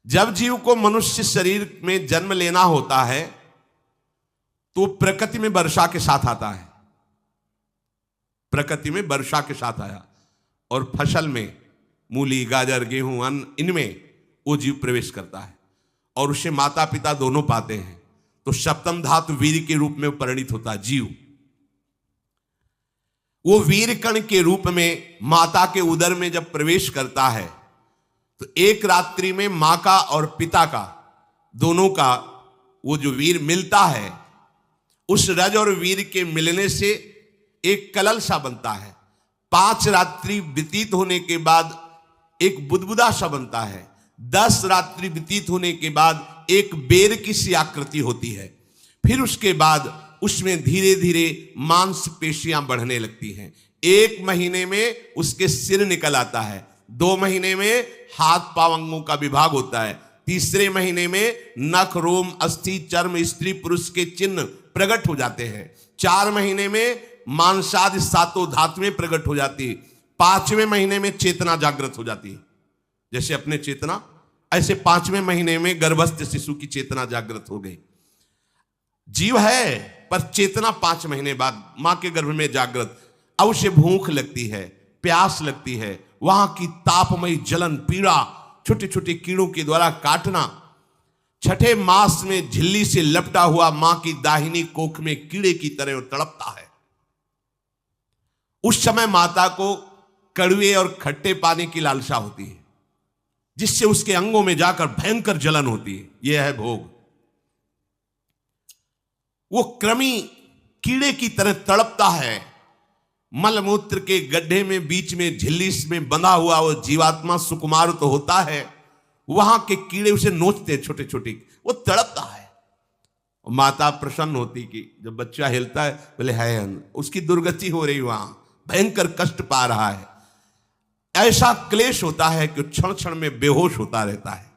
जब जीव को मनुष्य शरीर में जन्म लेना होता है तो प्रकृति में वर्षा के साथ आता है, प्रकृति में वर्षा के साथ आया और फसल में मूली, गाजर, गेहूं, अन्न, इनमें वो जीव प्रवेश करता है और उसे माता पिता दोनों पाते हैं। तो सप्तम धातु वीर के रूप में परिणित होता है जीव। वो वीर कण के रूप में माता के उदर में जब प्रवेश करता है तो एक रात्रि में मां का और पिता का दोनों का वो जो वीर मिलता है, उस रज और वीर के मिलने से एक कलल सा बनता है। 5 रात्रि व्यतीत होने के बाद एक बुदबुदा सा बनता है। 10 रात्रि व्यतीत होने के बाद एक बेर की सी आकृति होती है। फिर उसके बाद उसमें धीरे धीरे मांसपेशियां बढ़ने लगती हैं। 1 महीने में उसके सिर निकल आता है, 2 महीने में हाथ पांव अंगों का विभाग होता है, तीसरे महीने में नख, रोम, अस्थि, चर्म, स्त्री पुरुष के चिन्ह प्रकट हो जाते हैं, 4 महीने में मांसादि 7 धातुएं प्रकट हो जाती है, 5वें महीने में चेतना जागृत हो जाती है। जैसे अपने चेतना, ऐसे 5वें महीने में गर्भस्थ शिशु की चेतना जागृत हो गई। जीव है पर चेतना 5 महीने बाद मां के गर्भ में जागृत। अब उसे भूख लगती है, प्यास लगती है, वहां की तापमयी जलन, पीड़ा, छोटे छोटे कीड़ों के द्वारा काटना, 6ठे मास में झिल्ली से लपटा हुआ मां की दाहिनी कोख में कीड़े की तरह तड़पता है। उस समय माता को कड़वे और खट्टे पानी की लालसा होती है, जिससे उसके अंगों में जाकर भयंकर जलन होती है। यह है भोग। वो कृमि कीड़े की तरह तड़पता है। मलमूत्र के गड्ढे में बीच में झिल्ली में बंधा हुआ वो जीवात्मा सुकुमार तो होता है, वहां के कीड़े उसे नोचते छोटे छोटे, वो तड़पता है। माता प्रसन्न होती कि जब बच्चा हिलता है बोले है, उसकी दुर्गति हो रही, वहां भयंकर कष्ट पा रहा है। ऐसा क्लेश होता है कि क्षण क्षण में बेहोश होता रहता है।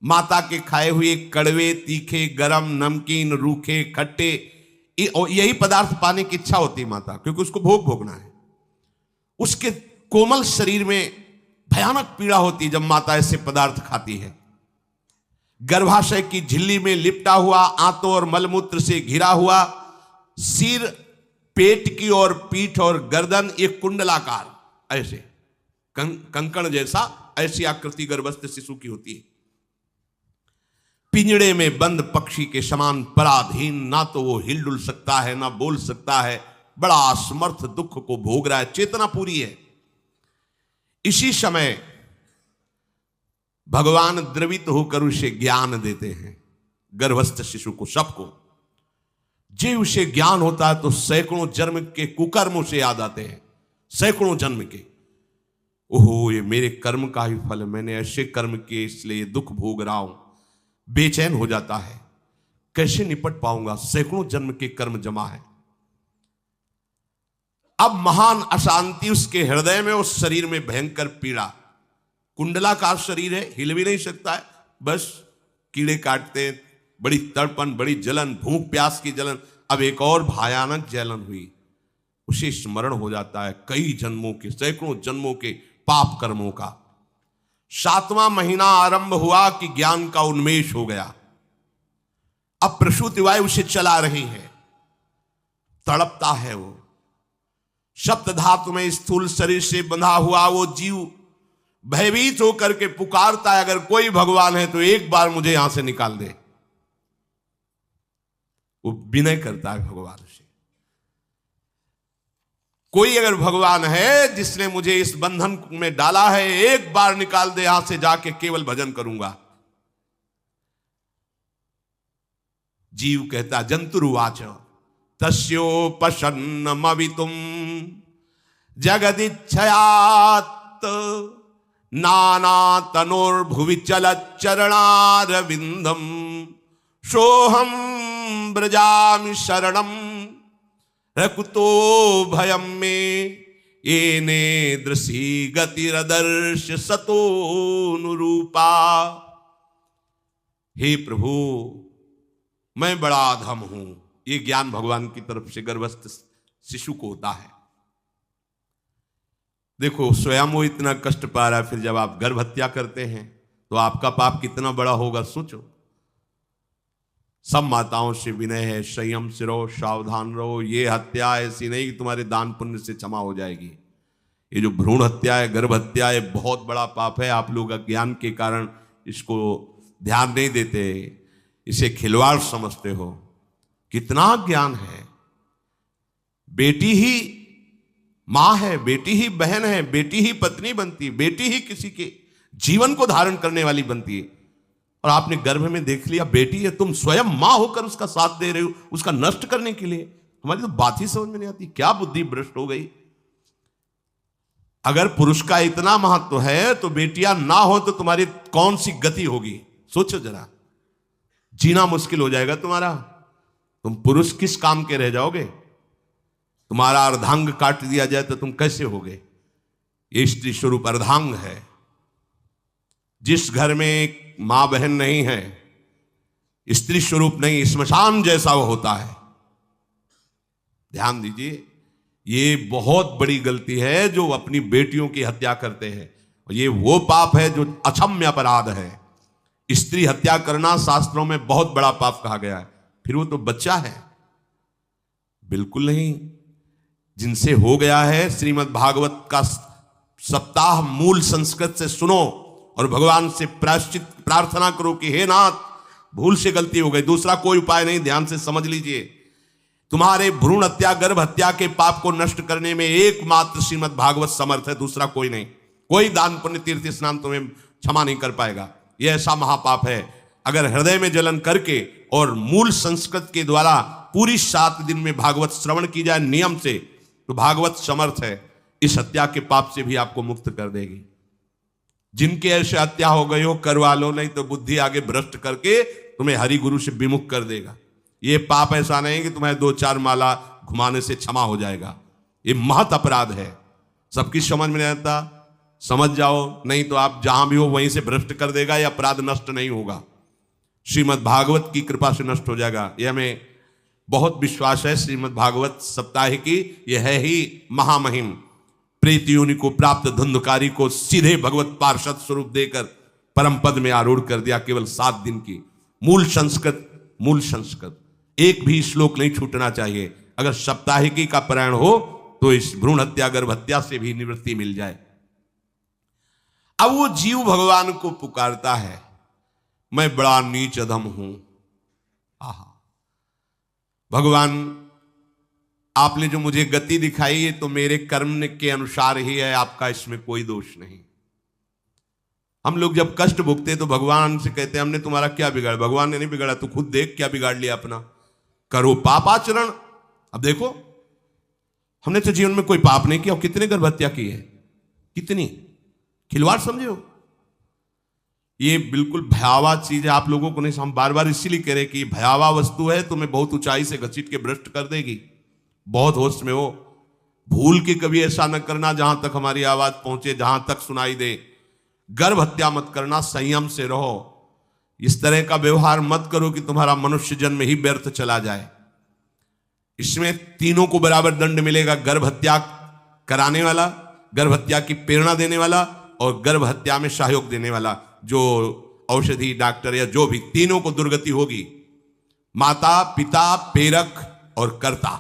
माता के खाए हुए कड़वे, तीखे, गरम, नमकीन, रूखे, खट्टे, यही पदार्थ पाने की इच्छा होती है माता, क्योंकि उसको भोग भोगना है। उसके कोमल शरीर में भयानक पीड़ा होती है जब माता ऐसे पदार्थ खाती है। गर्भाशय की झिल्ली में लिपटा हुआ, आंतों और मलमूत्र से घिरा हुआ सिर, पेट की और पीठ और गर्दन एक कुंडलाकार, ऐसे कंकण जैसा, ऐसी आकृति गर्भस्थ शिशु की होती है। पिंजड़े में बंद पक्षी के समान पराधीन, ना तो वो हिलडुल सकता है ना बोल सकता है, बड़ा असमर्थ दुख को भोग रहा है, चेतना पूरी है। इसी समय भगवान द्रवित होकर उसे ज्ञान देते हैं, गर्भस्थ शिशु को, सबको। जे उसे ज्ञान होता है तो सैकड़ों जन्म के कुकर्म उसे याद आते हैं, सैकड़ों जन्म के। ओहो, ये मेरे कर्म का ही फल है, मैंने ऐसे कर्म किए इसलिए ये दुख भोग रहा हूं। बेचैन हो जाता है, कैसे निपट पाऊंगा, सैकड़ों जन्म के कर्म जमा है। अब महान अशांति उसके हृदय में, उस शरीर में भयंकर पीड़ा। कुंडलाकार शरीर है, हिल भी नहीं सकता है, बस कीड़े काटते, बड़ी तड़पन, बड़ी जलन, भूख प्यास की जलन। अब एक और भयानक जलन हुई, उसे स्मरण हो जाता है कई जन्मों के, सैकड़ों जन्मों के पाप कर्मों का। 7वां महीना आरंभ हुआ कि ज्ञान का उन्मेष हो गया। अब प्रसूति वायु उसे चला रही है, तड़पता है वो। सप्त धातु में स्थूल शरीर से बंधा हुआ वो जीव भयभीत होकर के पुकारता है, अगर कोई भगवान है तो एक बार मुझे यहां से निकाल दे। वो विनय करता है भगवान से, कोई अगर भगवान है जिसने मुझे इस बंधन में डाला है, एक बार निकाल दे यहां से, जाके केवल भजन करूंगा। जीव कहता, जंतुरुवाच तस्योपशन्नमवितुम जगदिच्छयात् नाना तनोर्भुवि चलच्चरणारविंदम सोहम ब्रजामि शरणम रकुतो भयम में येने दृशी गतिरदर्श सतोनुरूपा। हे प्रभु, मैं बड़ा अधम हूं। ये ज्ञान भगवान की तरफ से गर्भस्थ शिशु को होता है। देखो, स्वयं वो इतना कष्ट पा रहा है, फिर जब आप गर्भ हत्या करते हैं तो आपका पाप कितना बड़ा होगा सोचो। सब माताओं से विनय है, संयम से रहो, सावधान रहो। ये हत्या ऐसी नहीं कि तुम्हारे दान पुण्य से क्षमा हो जाएगी। ये जो भ्रूण हत्या है, गर्भ हत्या है, बहुत बड़ा पाप है। आप लोग अज्ञान के कारण इसको ध्यान नहीं देते, इसे खिलवाड़ समझते हो। कितना ज्ञान है। बेटी ही मां है, बेटी ही बहन है, बेटी ही पत्नी बनती है, बेटी ही किसी के जीवन को धारण करने वाली बनती है। और आपने गर्भ में देख लिया बेटी है, तुम स्वयं मां होकर उसका साथ दे रहे हो, उसका नष्ट करने के लिए। हमारी तो बात ही समझ में नहीं आती, क्या बुद्धि भ्रष्ट हो गई। अगर पुरुष का इतना महत्व है तो बेटियां ना हो तो तुम्हारी कौन सी गति होगी, सोचो जरा। जीना मुश्किल हो जाएगा तुम्हारा। तुम पुरुष किस काम के रह जाओगे। तुम्हारा अर्धांग काट दिया जाए तो तुम कैसे होगे। ये स्त्री स्वरूप अर्धांग है। जिस घर में एक मां बहन नहीं है, स्त्री स्वरूप नहीं, श्मशान जैसा वो होता है। ध्यान दीजिए, ये बहुत बड़ी गलती है जो अपनी बेटियों की हत्या करते हैं। ये वो पाप है जो अक्षम्य अपराध है। स्त्री हत्या करना शास्त्रों में बहुत बड़ा पाप कहा गया है। फिर वो तो बच्चा है, बिल्कुल नहीं। जिनसे हो गया है, श्रीमद् भागवत का सप्ताह मूल संस्कृत से सुनो और भगवान से प्रायश्चित प्रार्थना करो कि हे नाथ, भूल से गलती हो गई, दूसरा कोई उपाय नहीं। ध्यान से समझ लीजिए, तुम्हारे भ्रूण हत्या गर्भ हत्या के पाप को नष्ट करने में एकमात्र श्रीमद् भागवत समर्थ है, दूसरा कोई नहीं। कोई दान पुण्य तीर्थ स्नान तुम्हें क्षमा नहीं कर पाएगा। यह ऐसा महापाप है। अगर हृदय में जलन करके और मूल संस्कृत के द्वारा पूरी 7 दिन में भागवत श्रवण की जाए नियम से, तो भागवत समर्थ है, इस हत्या के पाप से भी आपको मुक्त कर देगी। जिनके ऐसे हत्या हो गई हो करवा लो, नहीं तो बुद्धि आगे भ्रष्ट करके तुम्हें हरि गुरु से विमुख कर देगा। ये पाप ऐसा नहीं कि तुम्हें 2-4 माला घुमाने से क्षमा हो जाएगा। ये महत अपराध है। सबकी समझ में नहीं आता, समझ जाओ, नहीं तो आप जहां भी हो वहीं से भ्रष्ट कर देगा। यह अपराध नष्ट नहीं होगा, श्रीमद् भागवत की कृपा से नष्ट हो जाएगा। यह हमें बहुत विश्वास है। श्रीमद् भागवत सप्ताह की यह है ही महामहिम। प्रेत योनि को प्राप्त धुंधकारी को सीधे भगवत पार्षद स्वरूप देकर परम पद में आरूढ़ कर दिया। केवल 7 दिन की मूल संस्कृत एक भी श्लोक नहीं छूटना चाहिए। अगर सप्ताहिकी का पारायण हो तो इस भ्रूण हत्या गर्भ हत्या से भी निवृत्ति मिल जाए। अब वो जीव भगवान को पुकारता है, मैं बड़ा नीच अधम हूं। आहा, भगवान आपने जो मुझे गति दिखाई है तो मेरे कर्म के अनुसार ही है, आपका इसमें कोई दोष नहीं। हम लोग जब कष्ट भुगते तो भगवान से कहते हैं हमने तुम्हारा क्या बिगाड़ा। भगवान ने नहीं बिगाड़ा, तू खुद देख क्या बिगाड़ लिया अपना। करो पाप आचरण। अब देखो, हमने तो जीवन में कोई पाप नहीं किया और कितने गर्भ हत्या की है, कितनी खिलवाड़ समझे हो। ये बिल्कुल भयावह चीज है। आप लोगों को नहीं, हम बार बार इसीलिए कह रहे कि भयावह वस्तु है, तुम्हें बहुत ऊंचाई से घसीट के भ्रष्ट कर देगी। बहुत होश में हो, भूल के कभी ऐसा न करना जहां तक हमारी आवाज पहुंचे, जहां तक सुनाई दे। गर्भ हत्या मत करना, संयम से रहो। इस तरह का व्यवहार मत करो कि तुम्हारा मनुष्य जन्म ही व्यर्थ चला जाए। इसमें तीनों को बराबर दंड मिलेगा। गर्भ हत्या कराने वाला, गर्भ हत्या की प्रेरणा देने वाला और गर्भ हत्या में सहयोग देने वाला। जो औषधि डॉक्टर या जो भी, तीनों को दुर्गति होगी। माता पिता प्रेरक और कर्ता।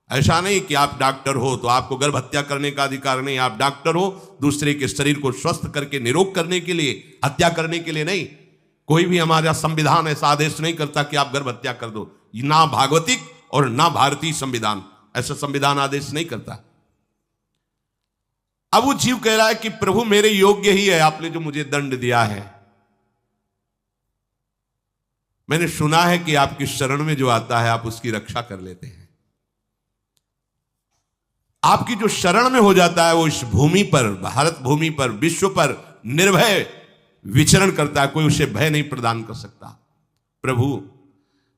ऐसा नहीं कि आप डॉक्टर हो तो आपको गर्भ हत्या करने का अधिकार नहीं। आप डॉक्टर हो दूसरे के शरीर को स्वस्थ करके निरोग करने के लिए, हत्या करने के लिए नहीं। कोई भी हमारा संविधान ऐसा आदेश नहीं करता कि आप गर्भ हत्या कर दो। ना भागवतिक और ना भारतीय संविधान ऐसा संविधान आदेश नहीं करता। अब वो जीव कह रहा है कि प्रभु मेरे योग्य ही है, आपने जो मुझे दंड दिया है। मैंने सुना है कि आपकी शरण में जो आता है आप उसकी रक्षा कर लेते हैं। आपकी जो शरण में हो जाता है वो इस भूमि पर, भारत भूमि पर, विश्व पर निर्भय विचरण करता है। कोई उसे भय नहीं प्रदान कर सकता। प्रभु,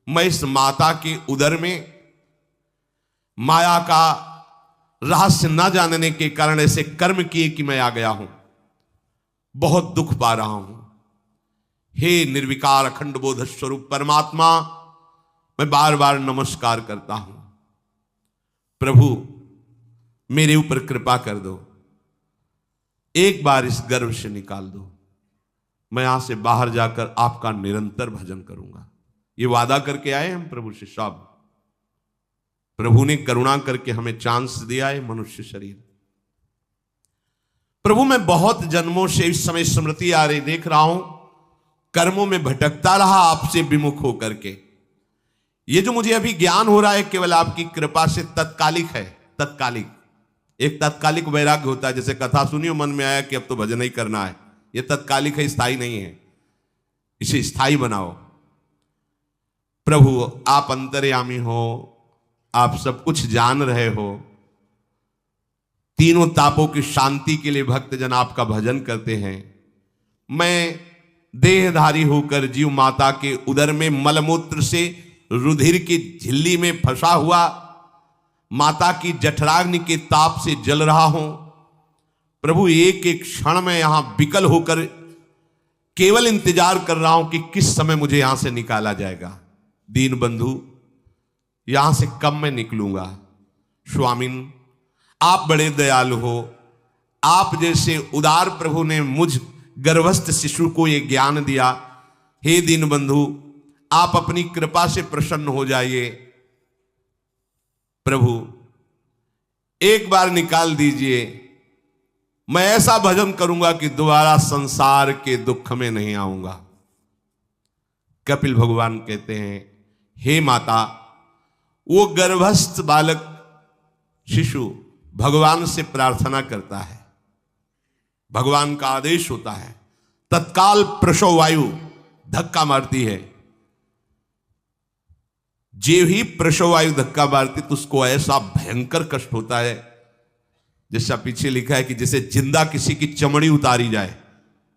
मैं इस माता के उदर में माया का रहस्य न जानने के कारण ऐसे कर्म किए कि मैं आ गया हूं। बहुत दुख पा रहा हूं। हे निर्विकार अखंड बोध स्वरूप परमात्मा, मैं बार बार नमस्कार करता हूं। प्रभु, मेरे ऊपर कृपा कर दो, एक बार इस गर्भ से निकाल दो। मैं यहां से बाहर जाकर आपका निरंतर भजन करूंगा। ये वादा करके आए हम प्रभु से। सब प्रभु ने करुणा करके हमें चांस दिया है, मनुष्य शरीर। प्रभु मैं बहुत जन्मों से इस समय स्मृति आ रही, देख रहा हूं कर्मों में भटकता रहा आपसे विमुख होकर के। ये जो मुझे अभी ज्ञान हो रहा है केवल आपकी कृपा से तत्कालिक है। तत्कालिक, एक तत्कालिक वैराग्य होता है, जैसे कथा सुनियो मन में आया कि अब तो भजन ही करना है। ये तत्कालिक है, स्थायी नहीं है। इसे स्थायी बनाओ। प्रभु आप अंतर्यामी हो, आप सब कुछ जान रहे हो। तीनों तापों की शांति के लिए भक्तजन आपका भजन करते हैं। मैं देहधारी होकर जीव माता के उदर में मलमूत्र से रुधिर की झिल्ली में फंसा हुआ माता की जठराग्नि के ताप से जल रहा हूं। प्रभु एक एक क्षण में यहां विकल होकर केवल इंतजार कर रहा हूं कि किस समय मुझे यहां से निकाला जाएगा। दीन बंधु, यहां से कब मैं निकलूंगा। स्वामिन आप बड़े दयालु हो। आप जैसे उदार प्रभु ने मुझ गर्भस्थ शिशु को यह ज्ञान दिया। हे दीन बंधु, आप अपनी कृपा से प्रसन्न हो जाइए। प्रभु एक बार निकाल दीजिए। मैं ऐसा भजन करूंगा कि दोबारा संसार के दुख में नहीं आऊंगा। कपिल भगवान कहते हैं, हे माता, वो गर्भस्थ बालक शिशु भगवान से प्रार्थना करता है। भगवान का आदेश होता है, तत्काल प्रसव वायु धक्का मारती है। जे ही प्रसव वायु धक्का मारती तो उसको ऐसा भयंकर कष्ट होता है, जैसा पीछे लिखा है कि जैसे जिंदा किसी की चमड़ी उतारी जाए,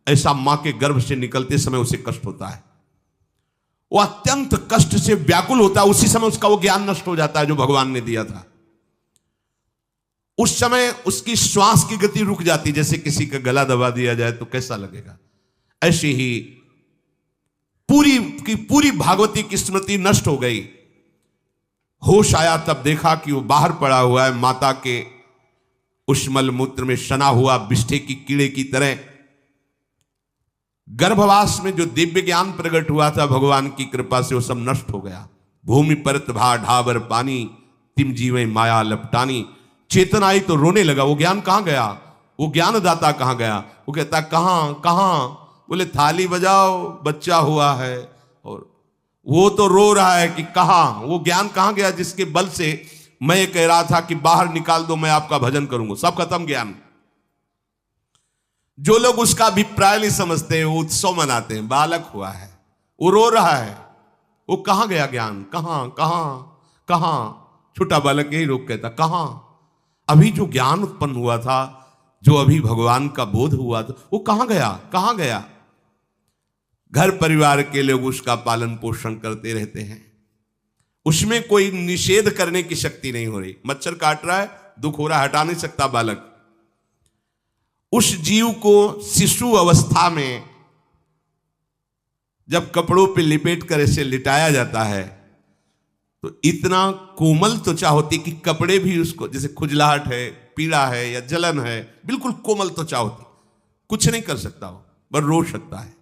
ऐसा मां के गर्भ से निकलते समय उसे कष्ट होता है। वो अत्यंत कष्ट से व्याकुल होता है। उसी समय उसका वो ज्ञान नष्ट हो जाता है जो भगवान ने दिया था। उस समय उसकी श्वास की गति रुक जाती, जैसे किसी का गला दबा दिया जाए तो कैसा लगेगा। ऐसे ही पूरी की पूरी भागवती की स्मृति नष्ट हो गई। होश आया तब देखा कि वो बाहर पड़ा हुआ है, माता के उस मलमूत्र में सना हुआ बिष्ठे की कीड़े की तरह। गर्भवास में जो दिव्य ज्ञान प्रकट हुआ था भगवान की कृपा से, वो सब नष्ट हो गया। भूमि परत भा ढाबर पानी, तिम जीवे माया लपटानी। चेतन आई तो रोने लगा। वो ज्ञान कहां गया, वो ज्ञानदाता कहां गया। वो कहता कहां कहां, बोले थाली बजाओ, बच्चा हुआ है। और वो तो रो रहा है कि कहां, वो ज्ञान कहां गया जिसके बल से मैं ये कह रहा था कि बाहर निकाल दो, मैं आपका भजन करूंगा। सब खत्म ज्ञान। जो लोग उसका अभिप्राय नहीं समझते हैं, वो उत्सव मनाते हैं। बालक हुआ है, वो रो रहा है, वो कहां गया ज्ञान, कहां कहां कहां। छोटा बालक यही रोक कहता कहां। अभी जो ज्ञान उत्पन्न हुआ था, जो अभी भगवान का बोध हुआ था, वो कहां गया, कहां गया। घर परिवार के लोग उसका पालन पोषण करते रहते हैं। उसमें कोई निषेध करने की शक्ति नहीं हो रही। मच्छर काट रहा है, दुख हो रहा है, हटा नहीं सकता बालक। उस जीव को शिशु अवस्था में जब कपड़ों पे लिपेट कर ऐसे लिटाया जाता है तो इतना कोमल त्वचा होती कि कपड़े भी उसको, जैसे खुजलाहट है, पीड़ा है या जलन है, बिल्कुल कोमल त्वचा होती। कुछ नहीं कर सकता वो, बस रो सकता है।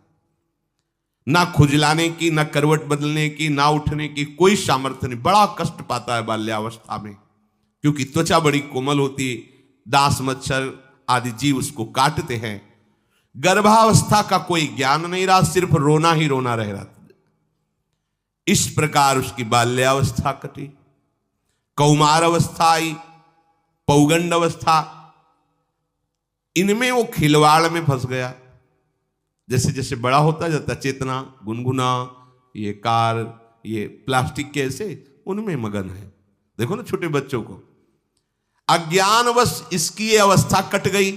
ना खुजलाने की, ना करवट बदलने की, ना उठने की कोई सामर्थ्य नहीं। बड़ा कष्ट पाता है बाल्यावस्था में, क्योंकि त्वचा बड़ी कोमल होती। दास मच्छर आदि जीव उसको काटते हैं। गर्भावस्था का कोई ज्ञान नहीं रहा, सिर्फ रोना ही रोना रह रहा था। इस प्रकार उसकी बाल्यावस्था कटी, कौमार अवस्था आई, पौगंड अवस्था। इनमें वो खिलवाड़ में फंस गया। जैसे जैसे बड़ा होता जाता, चेतना, गुनगुना, ये कार, ये प्लास्टिक के ऐसे उनमें मगन है। देखो ना छोटे बच्चों को, अज्ञानवश इसकी ये अवस्था कट गई।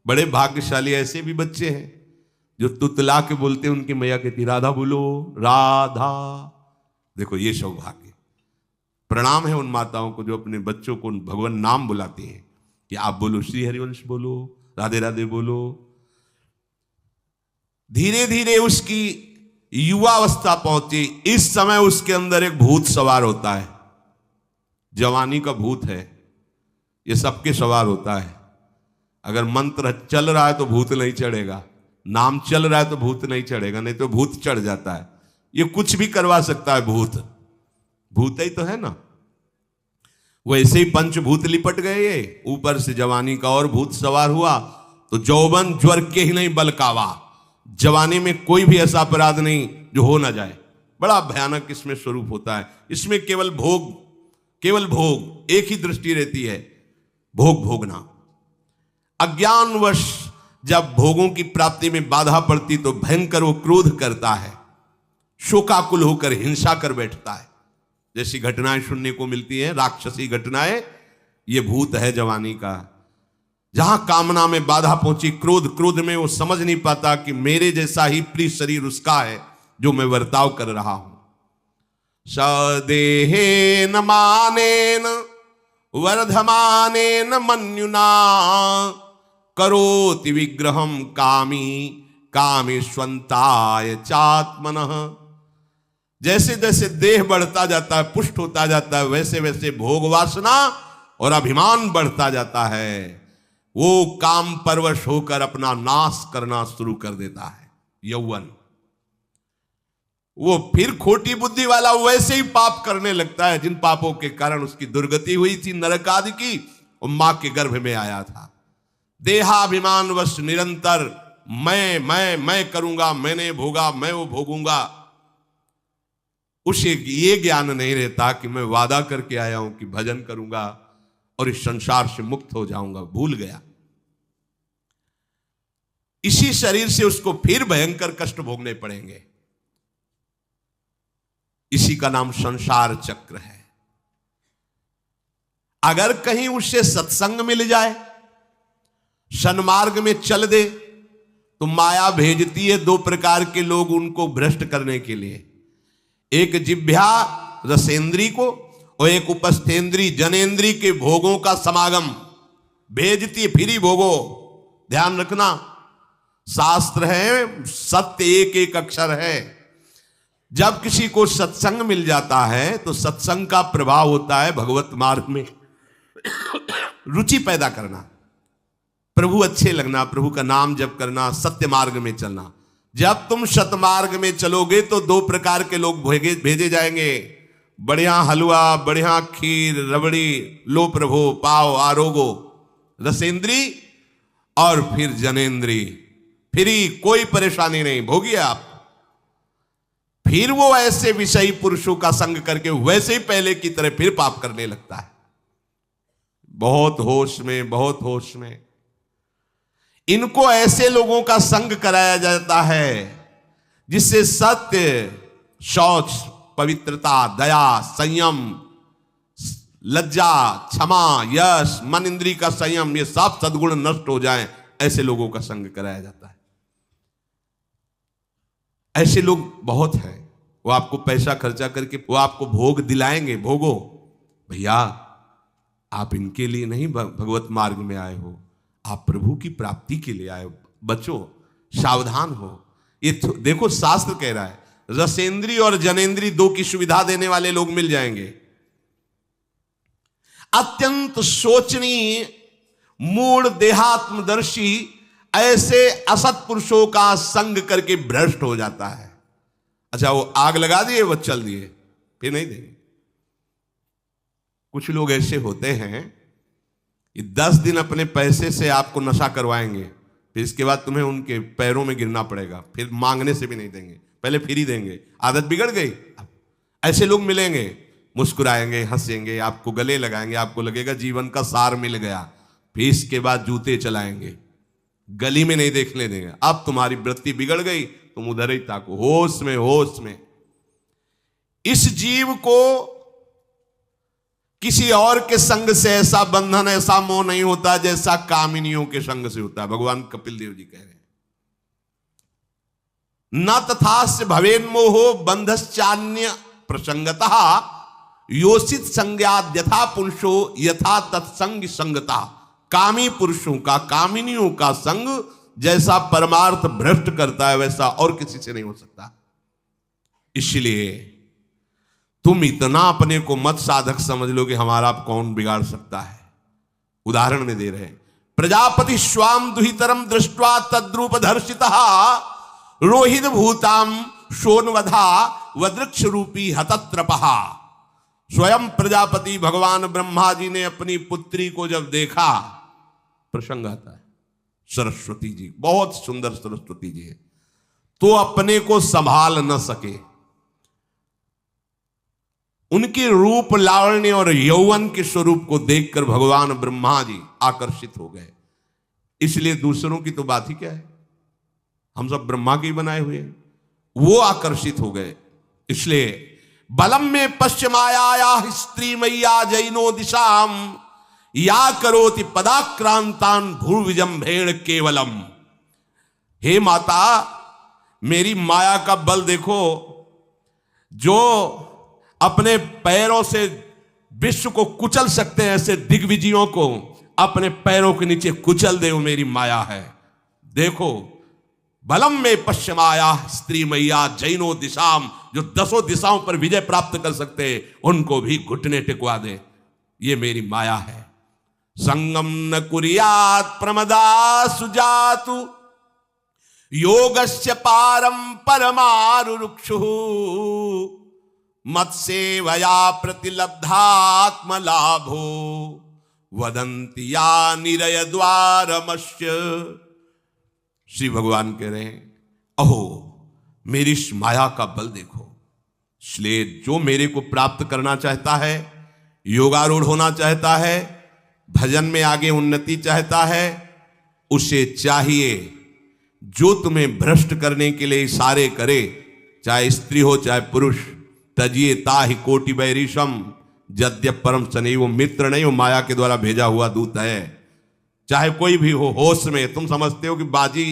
बड़े भाग्यशाली ऐसे भी बच्चे हैं जो तुतला के बोलते हैं, उनकी मैया कहती राधा बोलो, राधा। देखो ये सौभाग्य। प्रणाम है उन माताओं को जो अपने बच्चों को भगवान नाम बुलाती हैं कि आप बोलो, श्री हरिवंश बोलो, राधे राधे बोलो। धीरे धीरे उसकी युवा अवस्था पहुंची। इस समय उसके अंदर एक भूत सवार होता है। जवानी का भूत है, ये सबके सवार होता है। अगर मंत्र चल रहा है तो भूत नहीं चढ़ेगा, नाम चल रहा है तो भूत नहीं चढ़ेगा, नहीं तो भूत चढ़ जाता है। ये कुछ भी करवा सकता है भूत, भूत ही तो है ना। वैसे ही पंचभूत लिपट गए, ये ऊपर से जवानी का और भूत सवार हुआ तो जौवन ज्वर के ही नहीं बलकावा। जवानी में कोई भी ऐसा अपराध नहीं जो हो ना जाए। बड़ा भयानक इसमें स्वरूप होता है। इसमें केवल भोग, केवल भोग, एक ही दृष्टि रहती है, भोग भोगना। अज्ञानवश जब भोगों की प्राप्ति में बाधा पड़ती तो भयंकर वो क्रोध करता है, शोकाकुल होकर हिंसा कर बैठता है। जैसी घटनाएं सुनने को मिलती हैं, राक्षसी घटनाएं, ये भूत है जवानी का। जहां कामना में बाधा पहुंची, क्रोध, क्रोध में वो समझ नहीं पाता कि मेरे जैसा ही प्रिय शरीर उसका है जो मैं वर्ताव कर रहा हूं। सदेहेन मानेन वर्धमानेन मन्युना करोति विग्रहम कामी कामेष्वंताय चात्मनः। जैसे जैसे देह बढ़ता जाता है, पुष्ट होता जाता है, वैसे वैसे भोग वासना और अभिमान बढ़ता जाता है। वो काम परवश होकर अपना नाश करना शुरू कर देता है। यौवन, वो फिर खोटी बुद्धि वाला वैसे ही पाप करने लगता है जिन पापों के कारण उसकी दुर्गति हुई थी नरक आदि की, और मां के गर्भ में आया था। देहाभिमान वश निरंतर मैं करूंगा, मैंने भोगा, मैं वो भोगूंगा। उसे ये ज्ञान नहीं रहता कि मैं वादा करके आया हूं कि भजन करूंगा और इस संसार से मुक्त हो जाऊंगा, भूल गया। इसी शरीर से उसको फिर भयंकर कष्ट भोगने पड़ेंगे। इसी का नाम संसार चक्र है। अगर कहीं उससे सत्संग मिल जाए, सन्मार्ग में चल दे, तो माया भेजती है दो प्रकार के लोग उनको भ्रष्ट करने के लिए। एक जिह्वा रसेंद्री को और एक उपस्थेंद्री जनेंद्री के भोगों का समागम भेजती है। फिर ही भोगो, ध्यान रखना, शास्त्र है, सत्य एक एक अक्षर है। जब किसी को सत्संग मिल जाता है तो सत्संग का प्रभाव होता है भगवत मार्ग में रुचि पैदा करना, प्रभु अच्छे लगना, प्रभु का नाम जप करना, सत्य मार्ग में चलना। जब तुम सतमार्ग में चलोगे तो दो प्रकार के लोग भेजे जाएंगे। बढ़िया हलवा, बढ़िया खीर, रबड़ी, लो प्रभु, पाओ, आरोगो, रसेंद्री, और फिर जनेंद्री। फिर ही कोई परेशानी नहीं, भोगिए आप। फिर वो ऐसे विषयी पुरुषों का संग करके वैसे ही पहले की तरह फिर पाप करने लगता है। बहुत होश में, बहुत होश में। इनको ऐसे लोगों का संग कराया जाता है जिससे सत्य, शौच, पवित्रता, दया, संयम, लज्जा, क्षमा, यश, मन इंद्री का संयम, ये सब सद्गुण नष्ट हो जाएं, ऐसे लोगों का संग कराया जाता है। ऐसे लोग बहुत हैं। वो आपको पैसा खर्चा करके वो आपको भोग दिलाएंगे, भोगो भैया, आप इनके लिए नहीं भगवत मार्ग में आए हो, आप प्रभु की प्राप्ति के लिए आए हो। बचो, सावधान हो। ये देखो शास्त्र कह रहा है, रसेंद्री और जनेंद्री दो की सुविधा देने वाले लोग मिल जाएंगे। अत्यंत सोचनीय, मूढ़, देहात्मदर्शी ऐसे असत पुरुषों का संग करके भ्रष्ट हो जाता है। अच्छा, वो आग लगा दिए, वो चल दिए, फिर नहीं देंगे। कुछ लोग ऐसे होते हैं, ये 10 दिन अपने पैसे से आपको नशा करवाएंगे, फिर इसके बाद तुम्हें उनके पैरों में गिरना पड़ेगा, फिर मांगने से भी नहीं देंगे, पहले फिर ही देंगे। आदत बिगड़ गई। ऐसे लोग मिलेंगे, मुस्कुराएंगे, हंसेंगे, आपको गले लगाएंगे, आपको लगेगा जीवन का सार मिल गया, फिर इसके बाद जूते चलाएंगे, गली में नहीं देखने देंगे। अब तुम्हारी वृत्ति बिगड़ गई, तुम उधर ही ताको, होश में, होश में। इस जीव को किसी और के संग से ऐसा बंधन, ऐसा मोह नहीं होता जैसा कामिनियों के संग से होता है। भगवान कपिल देव जी कह रहे हैं, न तथास्य भवेन मोहो बंधश्चान्य प्रसंगतः योषित संज्ञाद यथा पुरुषो यथा तत्संग संगता। कामी पुरुषों का, कामिनियों का संग जैसा परमार्थ भ्रष्ट करता है वैसा और किसी से नहीं हो सकता। इसलिए तुम इतना अपने को मत साधक समझ लो कि हमारा कौन बिगाड़ सकता है। उदाहरण में दे रहे हैं, प्रजापति स्वाम दुहितरम दृष्ट्वा तद्रूप धर्षितः रोहित भूताम शोनवधा वदृक्ष रूपी हतत्रपहा। स्वयं प्रजापति भगवान ब्रह्मा जी ने अपनी पुत्री को जब देखा, प्रसंग आता है, सरस्वती जी, बहुत सुंदर सरस्वती जी है, तो अपने को संभाल न सके। उनके रूप लावण्य और यौवन के स्वरूप को देखकर भगवान ब्रह्मा जी आकर्षित हो गए। इसलिए दूसरों की तो बात ही क्या है, हम सब ब्रह्मा के ही बनाए हुए हैं, वो आकर्षित हो गए। इसलिए बलम में पश्चिमाया स्त्री मैया जैनो दिशाम या करोति पदाक्रांतान भूर्विजंभेण केवलम। हे माता, मेरी माया का बल देखो, जो अपने पैरों से विश्व को कुचल सकते हैं, ऐसे दिग्विजयों को अपने पैरों के नीचे कुचल दे, वो मेरी माया है। देखो, बलम में पश्चिमाया स्त्री मैया जैनो दिशाम, जो 10 दिशाओं पर विजय प्राप्त कर सकते, उनको भी घुटने टिकवा दे, ये मेरी माया है। संगम न कुर्यात् प्रमदा सुजातु योगस्य पारम परमारुरुक्षु मत्सेवया प्रतिलब्धात्म लाभो वदन्ति या निरय द्वारमस्य। श्री भगवान कह रहे हैं, अहो मेरी इस माया का बल देखो। इसलिए जो मेरे को प्राप्त करना चाहता है, योगारूढ़ होना चाहता है, भजन में आगे उन्नति चाहता है, उसे चाहिए जो तुम्हें भ्रष्ट करने के लिए इशारे करे, चाहे स्त्री हो चाहे पुरुष, तजिए ताहि कोटि बैरिशम यद्यप परम सने। वो मित्र नहीं, वो माया के द्वारा भेजा हुआ दूत है। चाहे कोई भी हो, होश में तुम समझते हो कि बाजी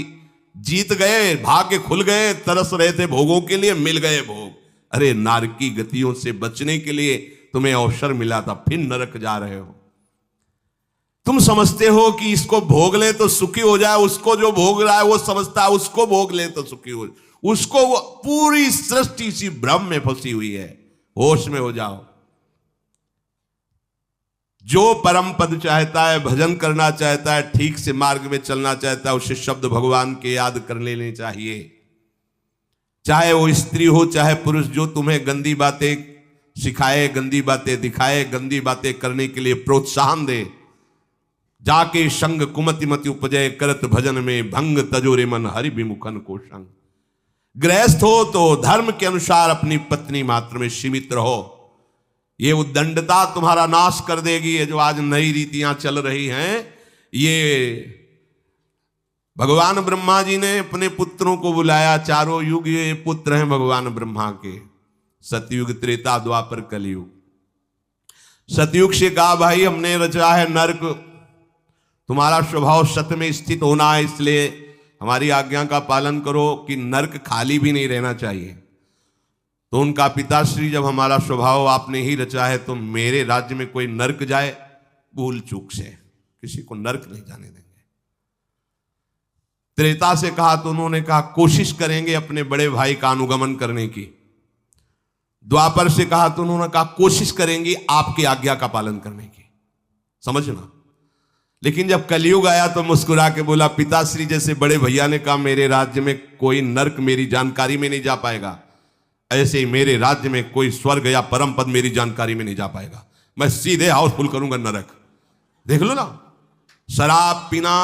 जीत गए, भाग्य खुल गए, तरस रहे थे भोगों के लिए, मिल गए भोग। अरे नारकी गतियों से बचने के लिए तुम्हें अवसर मिला था, फिर नरक जा रहे हो। तुम समझते हो कि इसको भोग ले तो सुखी हो जाए, उसको जो भोग रहा है वो समझता है उसको भोग ले तो सुखी हो जाए, उसको पूरी सृष्टि इसी भ्रम में फंसी हुई है। होश में हो जाओ। जो परम पद चाहता है, भजन करना चाहता है, ठीक से मार्ग में चलना चाहता है, उसे शब्द भगवान के याद कर लेने चाहिए। चाहे वो स्त्री हो चाहे पुरुष, जो तुम्हें गंदी बातें सिखाए, गंदी बातें दिखाए, गंदी बातें करने के लिए प्रोत्साहन दे, जाके संग कुमति मति उपजय करत भजन में भंग तजोरे मन हरि विमुखन को संग। गृहस्थ हो तो धर्म के अनुसार अपनी पत्नी मात्र में सीमित रहो। ये उद्दंडता तुम्हारा नाश कर देगी। ये जो आज नई रीतियां चल रही हैं, ये भगवान ब्रह्मा जी ने अपने पुत्रों को बुलाया। चारों युग ये पुत्र हैं भगवान ब्रह्मा के, सतयुग, त्रेता, द्वापर, कलयुग। सतयुग से कहा, भाई हमने रचा है नरक, तुम्हारा स्वभाव सत्य में स्थित होना है, इसलिए हमारी आज्ञा का पालन करो कि नरक खाली भी नहीं रहना चाहिए। तो उनका पिताश्री, जब हमारा स्वभाव आपने ही रचा है तो मेरे राज्य में कोई नरक जाए, भूल चूक से किसी को नरक नहीं जाने देंगे। त्रेता से कहा तो उन्होंने कहा कोशिश करेंगे अपने बड़े भाई का अनुगमन करने की। द्वापर से कहा तो उन्होंने कहा कोशिश करेंगे आपकी आज्ञा का पालन करने की। समझना। लेकिन जब कलयुग आया तो मुस्कुरा के बोला, पिताश्री जैसे बड़े भैया ने कहा मेरे राज्य में कोई नरक मेरी जानकारी में नहीं जा पाएगा, ऐसे ही मेरे राज्य में कोई स्वर्ग या परम पद मेरी जानकारी में नहीं जा पाएगा। मैं सीधे हाउसफुल करूंगा नरक। देख लो ना, शराब पीना,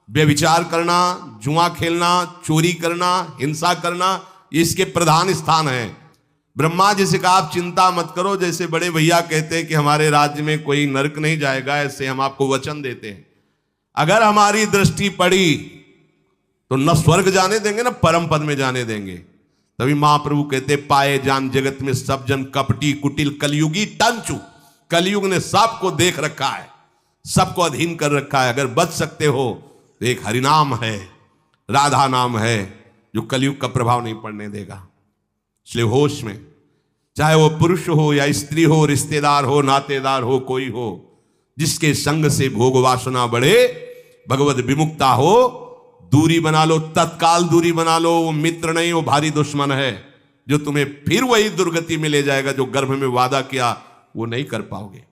व्यभिचार करना, जुआ खेलना, चोरी करना, हिंसा करना, इसके प्रधान स्थान है। ब्रह्मा जी से कहा आप चिंता मत करो, जैसे बड़े भैया कहते हैं कि हमारे राज्य में कोई नरक नहीं जाएगा, ऐसे हम आपको वचन देते हैं। अगर हमारी दृष्टि पड़ी तो न स्वर्ग जाने देंगे न परम पद में जाने देंगे। तभी महाप्रभु कहते पाए जान जगत में सब जन कपटी कुटिल कलयुगी टंचू। कलयुग ने सबको देख रखा है, सबको अधीन कर रखा है। अगर बच सकते हो तो एक हरिनाम है, राधा नाम है, जो कलयुग का प्रभाव नहीं पड़ने देगा। इसलिए होश में, चाहे वो पुरुष हो या स्त्री हो, रिश्तेदार हो, नातेदार हो, कोई हो, जिसके संग से भोग वासना बढ़े, भगवत विमुक्ता हो, दूरी बना लो, तत्काल दूरी बना लो। वो मित्र नहीं, वो भारी दुश्मन है, जो तुम्हें फिर वही दुर्गति में ले जाएगा जो गर्भ में वादा किया वो नहीं कर पाओगे।